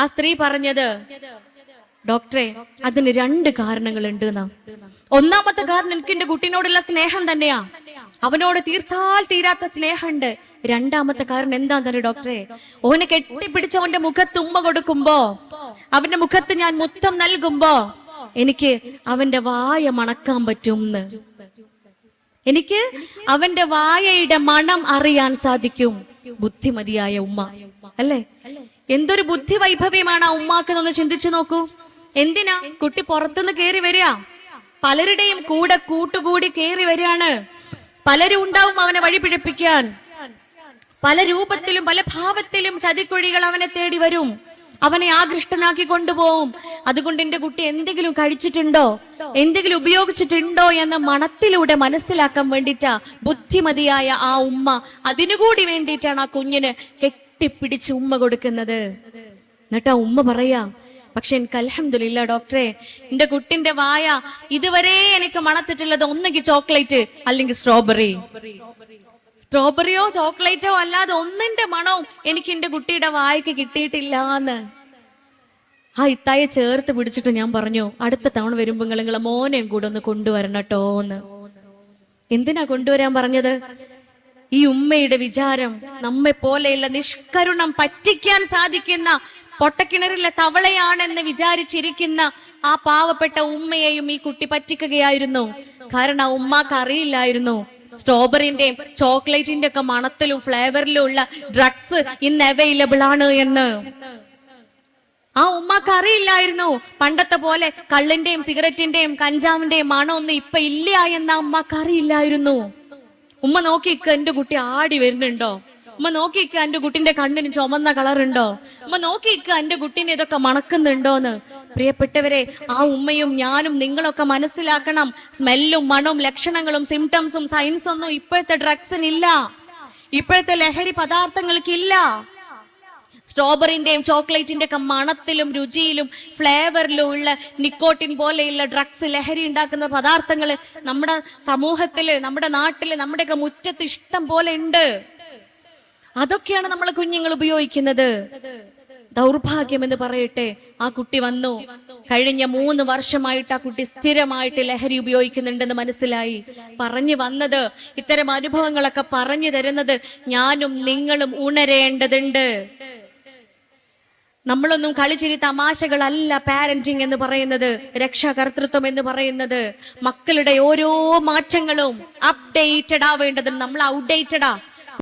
ആ സ്ത്രീ പറഞ്ഞത്, ഡോക്ടറെ അതിന് 2 കാരണങ്ങളുണ്ട് എന്നാ. ഒന്നാമത്തെ കാരണം എനിക്ക് എന്റെ കുട്ടീനോടുള്ള സ്നേഹം തന്നെയാ, അവനോട് തീർത്താൽ തീരാത്ത സ്നേഹമുണ്ട്. രണ്ടാമത്തെ കാരണം എന്താന്ന് ഡോക്ടറെ, ഓനെ കെട്ടിപ്പിടിച്ച് അവന്റെ മുഖത്ത് ഉമ്മ കൊടുക്കുമ്പോ, അവന്റെ മുഖത്ത് ഞാൻ മുത്തം നൽകുമ്പോ എനിക്ക് അവന്റെ വായ മണക്കാൻ പറ്റുംന്ന്. എനിക്ക് അവന്റെ വായയുടെ മണം അറിയാൻ സാധിക്കും. ബുദ്ധിമതിയായ ഉമ്മ അല്ലേ? എന്തൊരു ബുദ്ധി വൈഭവ്യമാണ് ആ ഉമ്മാക്ക് ഒന്ന് ചിന്തിച്ചു നോക്കൂ. എന്തിനാ കുട്ടി പുറത്തുനിന്ന് കയറി വരിക, പലരുടെയും കൂടെ കൂട്ടുകൂടി കയറി വരികയാണ്. പലരും ഉണ്ടാവും അവനെ വഴി പിഴപ്പിക്കാൻ. പല രൂപത്തിലും പല ഭാവത്തിലും ചതിക്കുഴികൾ അവനെ തേടി വരും, അവനെ ആകൃഷ്ടനാക്കി കൊണ്ടുപോകും. അതുകൊണ്ട് എന്റെ കുട്ടി എന്തെങ്കിലും കഴിച്ചിട്ടുണ്ടോ, എന്തെങ്കിലും ഉപയോഗിച്ചിട്ടുണ്ടോ എന്ന മണത്തിലൂടെ മനസ്സിലാക്കാൻ വേണ്ടിയിട്ടാ ബുദ്ധിമതിയായ ആ ഉമ്മ, അതിനുകൂടി വേണ്ടിയിട്ടാണ് ആ കുഞ്ഞിന് കെട്ടിപ്പിടിച്ച് ഉമ്മ കൊടുക്കുന്നത്. എന്നിട്ട് ആ ഉമ്മ പറയാ, പക്ഷെ എനിക്ക് അൽഹംദുലില്ലാ ഡോക്ടറെ, എന്റെ കുട്ടിന്റെ വായ ഇതുവരെ എനിക്ക് മണത്തിട്ടുള്ളത് ഒന്നെങ്കിൽ ചോക്ലേറ്റ് അല്ലെങ്കിൽ സ്ട്രോബെറി. സ്ട്രോബെറിയോ ചോക്ലേറ്റോ അല്ലാതെ ഒന്നിന്റെ മണവും എനിക്ക് എന്റെ കുട്ടിയുടെ വായക്ക് കിട്ടിയിട്ടില്ല എന്ന്. ആ ഇത്തായെ ചേർത്ത് പിടിച്ചിട്ട് ഞാൻ പറഞ്ഞു, അടുത്ത തവണ വരുമ്പോ നിങ്ങളെ മോനെയും കൂടെ ഒന്ന് കൊണ്ടുവരണട്ടോ എന്ന്. എന്തിനാ കൊണ്ടുവരാൻ പറഞ്ഞത്? ഈ ഉമ്മയുടെ വിചാരം നമ്മെ പോലെയുള്ള നിഷ്കരുണം പറ്റിക്കാൻ സാധിക്കുന്ന പൊട്ടക്കിണറിലെ തവളയാണെന്ന് വിചാരിച്ചിരിക്കുന്ന ആ പാവപ്പെട്ട ഉമ്മയെയും ഈ കുട്ടി പറ്റിക്കുകയായിരുന്നു. കാരണം ആ ഉമ്മാക്ക് അറിയില്ലായിരുന്നു സ്ട്രോബെറിന്റെയും ചോക്ലേറ്റിന്റെ ഒക്കെ മണത്തിലും ഫ്ലേവറിലും ഉള്ള ഡ്രഗ്സ് ഇന്ന് അവൈലബിൾ ആണ് എന്ന്. ആ ഉമ്മാക്ക് അറിയില്ലായിരുന്നു പണ്ടത്തെ പോലെ കള്ളിന്റെയും സിഗരറ്റിന്റെയും കഞ്ചാവിന്റെയും മണമൊന്നും ഇപ്പൊ ഇല്ല എന്ന് ആ ഉമ്മാക്ക് അറിയില്ലായിരുന്നു. ഉമ്മ നോക്കിക്ക, എന്റെ കുട്ടി ആടി വരുന്നുണ്ടോ? ഉമ്മ നോക്കിക്ക, എന്റെ കുട്ടിന്റെ കണ്ണിന് ചുമന്ന കളറുണ്ടോ? ഉമ്മ നോക്കിക്ക, എന്റെ കുട്ടീനെ ഇതൊക്കെ മണക്കുന്നുണ്ടോന്ന്. പ്രിയപ്പെട്ടവരെ, ആ ഉമ്മയും ഞാനും നിങ്ങളൊക്കെ മനസ്സിലാക്കണം, സ്മെല്ലും മണവും ലക്ഷണങ്ങളും സിംറ്റംസും സയൻസും ഒന്നും ഇപ്പോഴത്തെ ഡ്രഗ്സിനില്ല, ഇപ്പോഴത്തെ ലഹരി പദാർത്ഥങ്ങൾക്കില്ല. സ്ട്രോബെറിന്റെയും ചോക്ലേറ്റിന്റെ ഒക്കെ മണത്തിലും രുചിയിലും ഫ്ലേവറിലും ഉള്ള നിക്കോട്ടിൻ പോലെയുള്ള ഡ്രഗ്സ്, ലഹരി ഉണ്ടാക്കുന്ന പദാർത്ഥങ്ങൾ നമ്മുടെ സമൂഹത്തില്, നമ്മുടെ നാട്ടില്, നമ്മുടെയൊക്കെ മുറ്റത്ത് ഇഷ്ടം പോലെ ഉണ്ട്. അതൊക്കെയാണ് നമ്മളെ കുഞ്ഞുങ്ങൾ ഉപയോഗിക്കുന്നത്. ദൗർഭാഗ്യം എന്ന് പറയട്ടെ, ആ കുട്ടി വന്നു, കഴിഞ്ഞ 3 വർഷമായിട്ട് ആ കുട്ടി സ്ഥിരമായിട്ട് ലഹരി ഉപയോഗിക്കുന്നുണ്ടെന്ന് മനസ്സിലായി. പറഞ്ഞു വന്നത്, ഇത്തരം അനുഭവങ്ങളൊക്കെ പറഞ്ഞു തരുന്നത് ഞാനും നിങ്ങളും ഉണരേണ്ടതുണ്ട്. നമ്മളൊന്നും കളിച്ചിരി തമാശകളല്ല പാരന്റിങ് എന്ന് പറയുന്നത്, രക്ഷാകർതൃത്വം എന്ന് പറയുന്നത്. മക്കളുടെ ഓരോ മാറ്റങ്ങളും അപ്ഡേറ്റഡ് ആവേണ്ടതുണ്ട്. നമ്മൾ ഔട്ട്ഡേറ്റഡാ.